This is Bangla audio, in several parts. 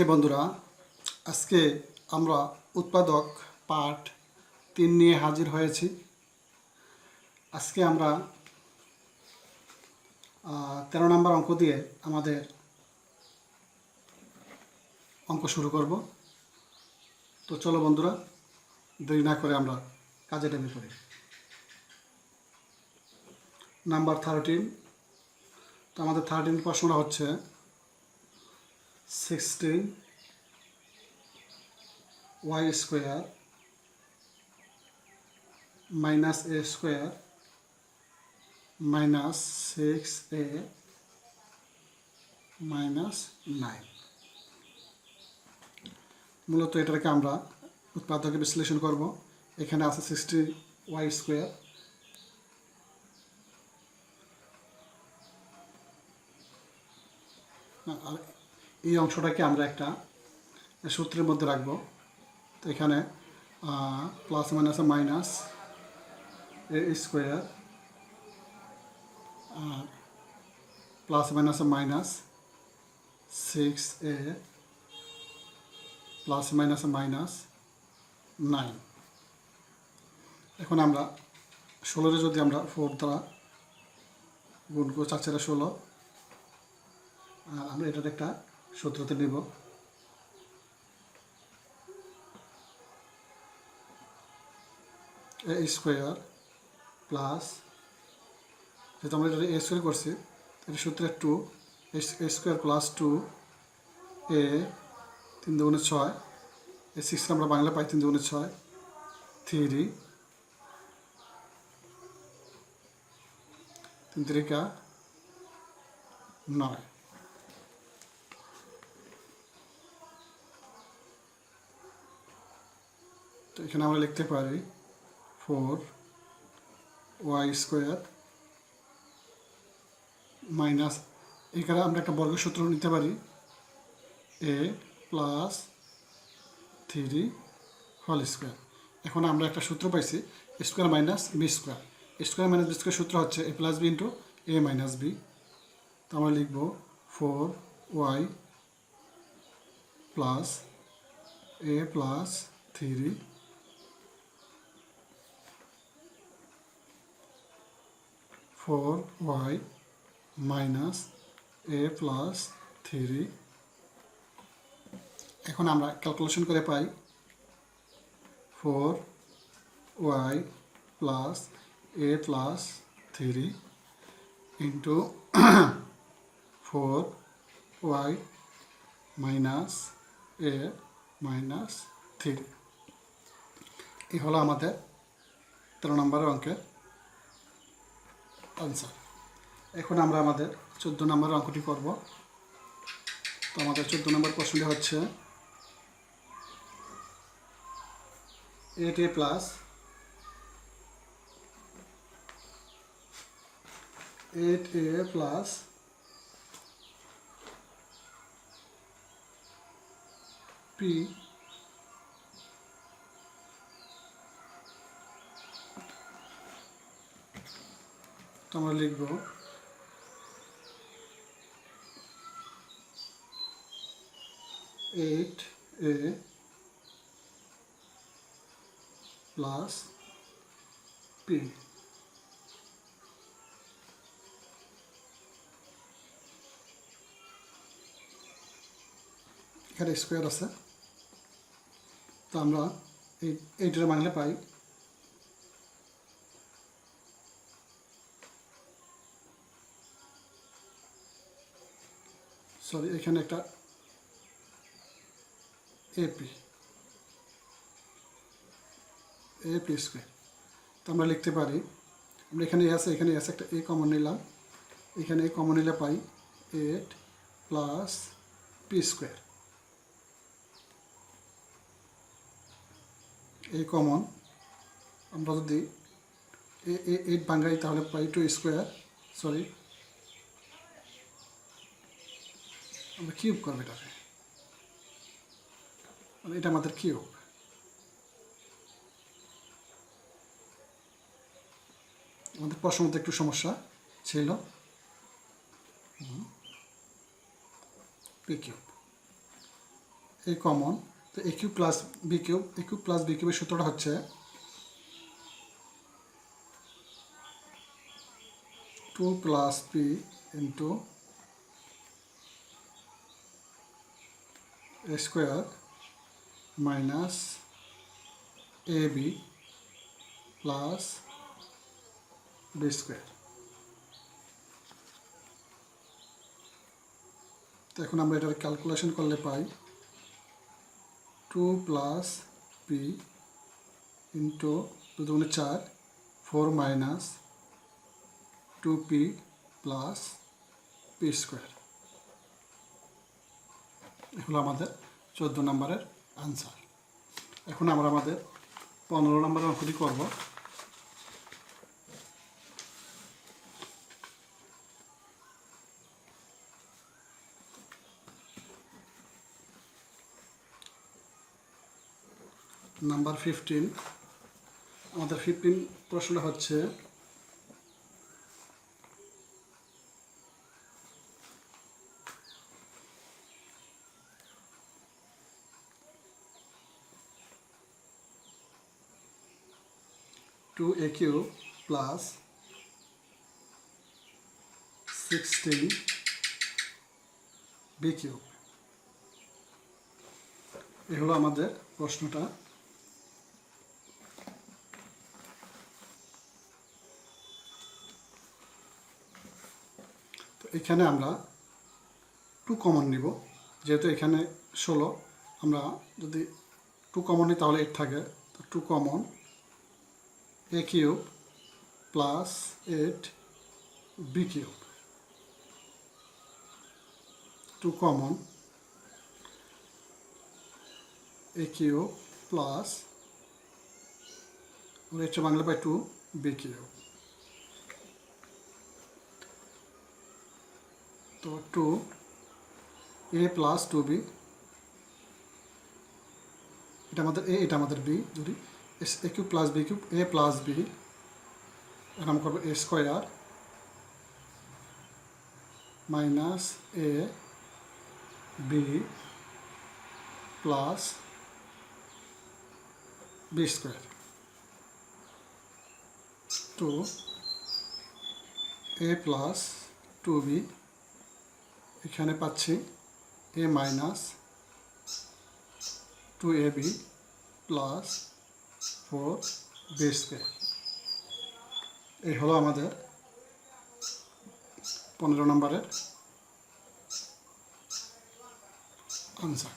বন্ধুরা, আজকে আমরা উৎপাদক পার্ট 3 নিয়ে হাজির হয়েছি। আজকে আমরা 13 নম্বর অঙ্ক দিয়ে আমাদের অঙ্ক শুরু করব। তো চলো বন্ধুরা, দেরি না করে আমরা কাজে নেমে পড়ি। নাম্বার 13। তো আমাদের 13 প্রশ্নটা হচ্ছে 16y square minus a square minus 6a minus 9। মূলত এটাকে আমরা উৎপাদকে বিশ্লেষণ করব। এখানে আছে 60y স্কোয়ার আর এই অংশটাকে আমরা একটা সূত্রের মধ্যে রাখবো। তো এখানে plus minus minus a square আর plus minus minus 6a plus minus minus 9। এখন আমরা 16 যদি আমরা 4 দ্বারা গুণ করি, 4 4 16, আর আমরা এটার একটা সূত্রতে নেব। এ স্কোয়ার প্লাস, যেহেতু আমরা এটা এ স্কোয়ার করছি, এটা সূত্রে 2 এ স্কোয়ার প্লাস 2 এ 3 দুগুণে 6, এ 6 আমরা বাংলা পাই 3 দুগুণে 6 3 3 3 9। তো এখানে আমরা লিখতে পারি 4y স্কোয়ার মাইনাস, এখানে আমরা একটা বর্গসূত্র নিতে পারি a প্লাস 3 হোল স্কোয়ার। এখন আমরা একটা সূত্র পাইছি square minus b square. Square minus b square সূত্র হচ্ছে a plus b into a minus b. তো আমরা লিখব 4y plus a plus 3 4y minus a plus 3। এখন আমরা ক্যালকুলেশন করে পাই 4y plus a plus 3 into 4y minus a minus 3। এই হলো আমাদের 13 নম্বরের অঙ্কের আনসার। এখন আমরা আমাদের 14 নম্বরের অঙ্কটি করব। তো আমাদের 14 নম্বর প্রশ্নটি হচ্ছে 8a plus 8a plus p তো আমরা লিখব 8a প্লাস p। এখানে স্কোয়ার আছে, তো আমরা এইটার বাংলা পাই এখানে একটা এপি স্কোয়ার। তো আমরা লিখতে পারি, আমরা এখানে আছে একটা এ কমন নিলাম, এখানে এ কমন নিলে পাই 8 প্লাস পি স্কোয়ার। এই কমন আমরা যদি 8 ভাঙাই তাহলে পাই 2 স্কোয়ার, আমরা কিউব করবো এটাকে, এটা আমাদের কিউব। আমাদের প্রশ্নের মধ্যে একটু সমস্যা ছিল। P cube. এ কমন, তো এ কিউব প্লাস বি কিউব, এ কিউব প্লাস বি কিউবের সূত্রটা হচ্ছে 2 plus P into A square minus A B plus b square. তো এখন আমরা এটার ক্যালকুলেশন করলে পাই 2 প্লাস পি ইন্টু 2 দুগুণে 4, 4 minus 2p plus P square. এগুলো আমাদের 14 নম্বরের আনসার। এখন আমরা আমাদের 15 নম্বরের অঙ্কটি করব। নাম্বার 15, আমাদের 15 প্রশ্নটা হচ্ছে 2a cube plus 16b cube. এ হলো আমাদের প্রশ্নটা। তো এখানে আমরা 2 কমন নিব, যেহেতু এখানে 16, আমরা যদি 2 কমন নিই তাহলে 8 থাকে। তো 2 common, a cube plus 8b cube. 2 common, a cube plus, আমরা এটা বাংলা পাই 2b কিউব। তো 2a প্লাস 2b, এটা আমাদের a, এটা আমাদের b, যদি a cube plus b cube, a plus b, এখন আমরা করবো a square minus a b plus b square. 2a plus 2b, এখানে পাচ্ছি a minus 2ab plus 4b square. এই হলো আমাদের 15 নম্বরের আনসার।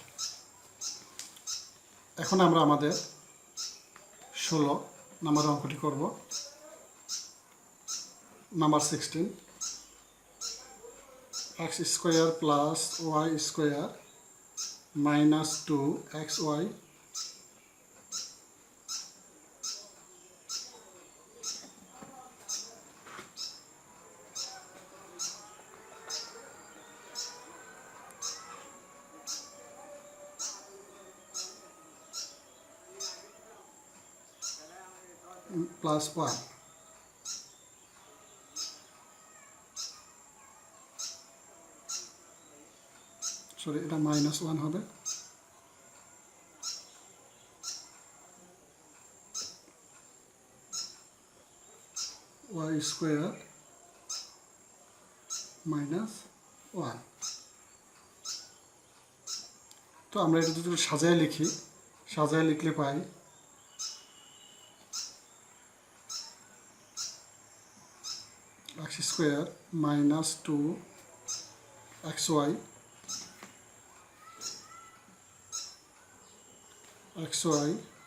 এখন আমরা আমাদের 16 নম্বরের অঙ্কটি করব। Number 16, x square plus y square minus 2xy plus 1। Sorry, এটা মাইনাস 1 হবে। y square minus 1। তো আমরা এটা যদি সাজায় লিখি, সাজায় লিখলে পাই x square minus 2xy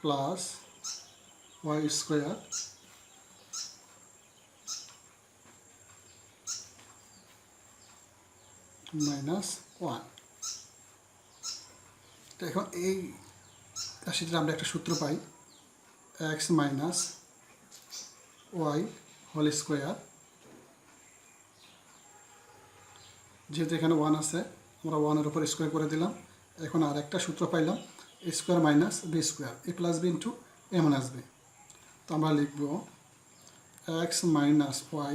plus y square minus 1। তো এখন এই রাশিতে আমরা একটা সূত্র পাই, x minus y whole square. যেহেতু এখানে 1 আছে, আমরা 1-এর উপর স্কোয়ার করে দিলাম। এখন আর একটা সূত্র পাইলাম, a square minus b square, a plus b into a minus b। তো আমরা লিখব x minus y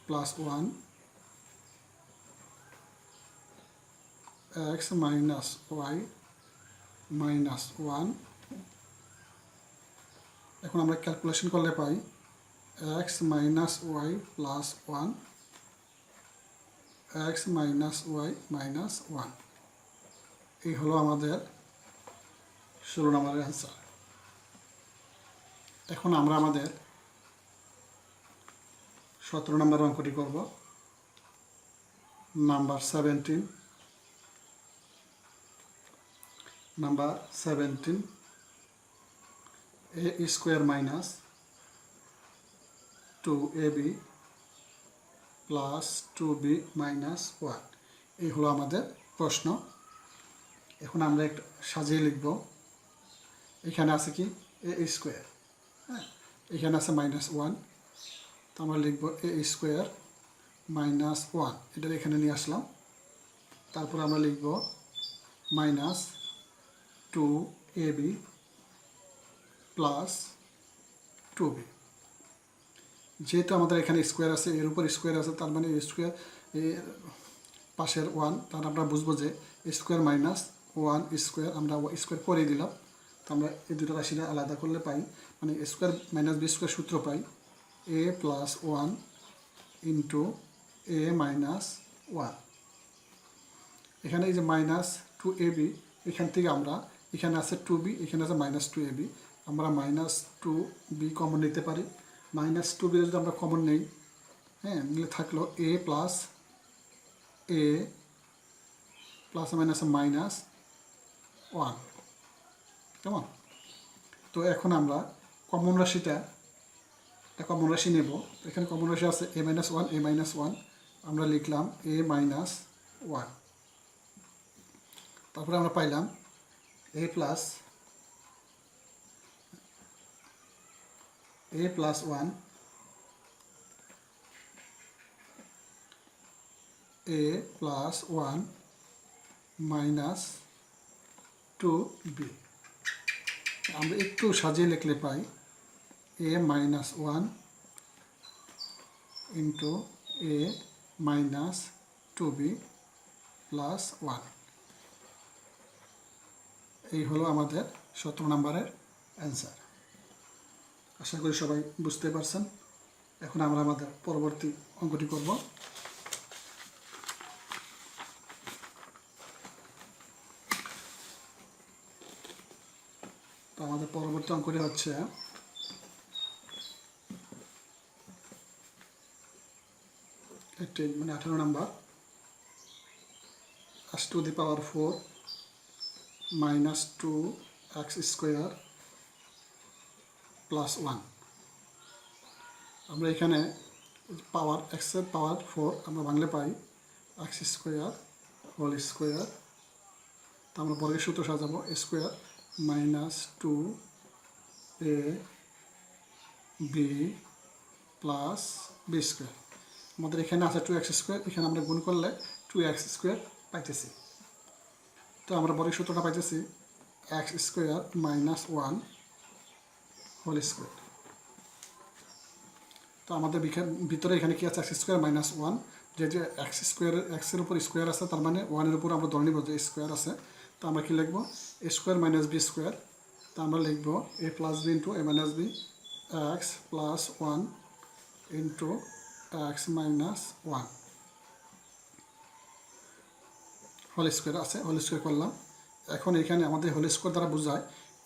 plus 1 x minus y minus 1। এখন আমরা ক্যালকুলেশন করলে পাই x minus y plus 1, x minus y minus 1। এই হলো আমাদের 16 নম্বরের অ্যান্সার। এখন আমরা আমাদের 17 নম্বর অঙ্কটি করব। Number 17, a square minus 2ab plus 2b minus 1। এই হলো আমাদের প্রশ্ন। এখন আমরা একটু সাজিয়ে লিখব। এখানে আছে কি a স্কোয়ার, হ্যাঁ, এখানে আছে -1, তো আমরা লিখব a স্কোয়ার মাইনাস 1, এটা এখানে নিয়ে আসলাম। তারপর আমরা লিখব মাইনাস 2ab প্লাস 2b। যেহেতু আমাদের এখানে স্কোয়ার আছে, এর উপর স্কোয়ার আছে, তার মানে স্কোয়ার এর পাশের 1, তাহলে আমরা বুঝবো যে স্কোয়ার মাইনাস 1 স্কোয়ার, আমরা স্কোয়ার করে দিলাম। তো আমরা এই দুটো রাশিটা আলাদা করলে পাই, মানে স্কোয়ার মাইনাস বি স্কোয়ার সূত্র পাই a plus 1 into a minus 1। এখানে এই যে মাইনাস 2ab, এখান থেকে আমরা, এখানে আছে 2b, এখানে আছে মাইনাস 2ab, আমরা মাইনাস 2b কমন নিতে পারি। মাইনাস 2b যদি আমরা কমন নেই, হ্যাঁ, নিলে থাকলো a প্লাস মাইনাস মাইনাস 1, কেমন? তো এখন আমরা কমন রাশিটা, একটা কমন রাশি নেব। এখানে কমন রাশি আছে a মাইনাস 1, আমরা লিখলাম a মাইনাস 1। তারপরে আমরা পাইলাম a plus 1 a plus 1 minus 2b। আমরা একটু সাজিয়ে লিখলে পাই a minus 1 into a minus 2b plus 1। এই হলো আমাদের 17 নম্বরের অ্যান্সার। আশা করি সবাই বুঝতে পারছেন। এখন আমরা আমাদের পরবর্তী অঙ্কটি করব। তো আমাদের পরবর্তী অঙ্কটি হচ্ছে 18 নম্বর, x to the power 4 minus 2x square plus 1। আমরা এখানে পাওয়ার x এর পাওয়ার 4 আমরা বাংলা পাই x স্কোয়ার হোল স্কোয়ার। তো আমরা বর্গের সূত্র সাজাবো square minus 2ab plus b square. আমাদের এখানে আছে 2x স্কোয়ার, এখানে আমরা গুণ করলে 2x স্কোয়ার পাইতেছি। তো আমরা বর্গের সূত্রটা পাইতেছি x square minus 1 whole square. তো আমাদের ভিতরে এখানে কি আছে x স্কোয়ার মাইনাস 1, যেহেতু x স্কোয়ারের এর উপর স্কোয়ার আছে, তার মানে 1 এর উপর আমরা ধরে নিব যে স্কোয়ার আছে। তো আমরা কি লিখব a square minus b square. তো আমরা লিখব a plus b into a minus b, x plus 1 into x minus 1 whole square আছে, হোল স্কোয়ার করলাম। এখন এখানে আমাদের হোল স্কোয়ার দ্বারা বোঝায়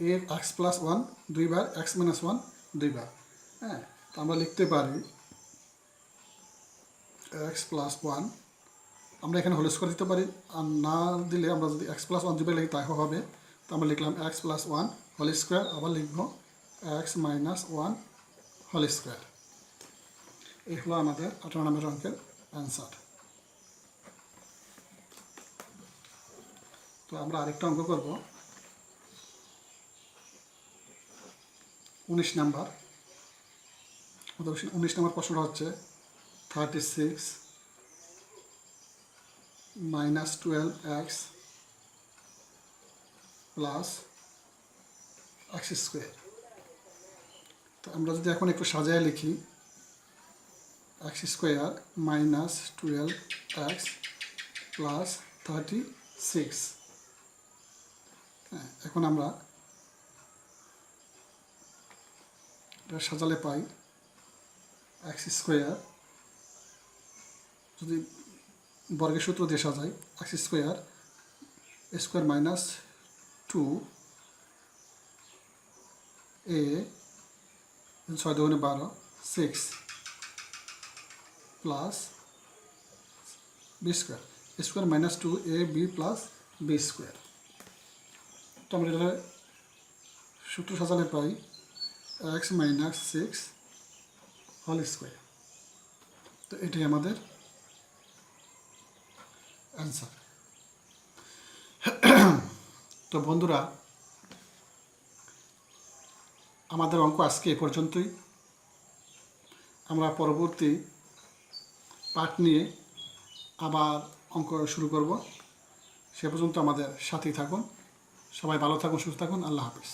a x প্লাস 1 দুইবার, x মাইনাস 1 দুইবার, হ্যাঁ। তো আমরা লিখতে পারি x প্লাস 1, আমরা এখানে হোল স্কোয়ার দিতে পারি, আর না দিলে আমরা যদি x প্লাস 1 দুইবার লিখি তাই হবে। তো আমরা লিখলাম x প্লাস 1 হোল স্কোয়ার, আবার লিখব x মাইনাস 1 হোল স্কোয়ার। এই হলো আমাদের 18 নম্বর অঙ্কের অ্যান্সার। তো আমরা আরেকটা অঙ্ক করব 19 নাম্বার। 19 নম্বর প্রশ্নটা হচ্ছে 36 minus 12x plus x square. তো আমরা যদি এখন একটু সাজায় লিখি x square minus 12x plus 36, six. হ্যাঁ, এখন আমরা এটা সাজালে পাই এক্স স্কোয়ার, যদি বর্গের সূত্র দিয়ে সাজাই x square square minus 2 a 6 2 12 6 plus b square square minus 2ab plus b square. তো আমরা এটা সূত্র সাজালে পাই এক্স মাইনাস 6 হোল স্কোয়ার। তো এটাই আমাদের অ্যান্সার। তো বন্ধুরা, আমাদের অঙ্ক আজকে এ পর্যন্তই। আমরা পরবর্তী পার্ট নিয়ে আবার অঙ্ক শুরু করব। সে পর্যন্ত আমাদের সাথেই থাকুন। সবাই ভালো থাকুন, সুস্থ থাকুন। আল্লাহ হাফিজ।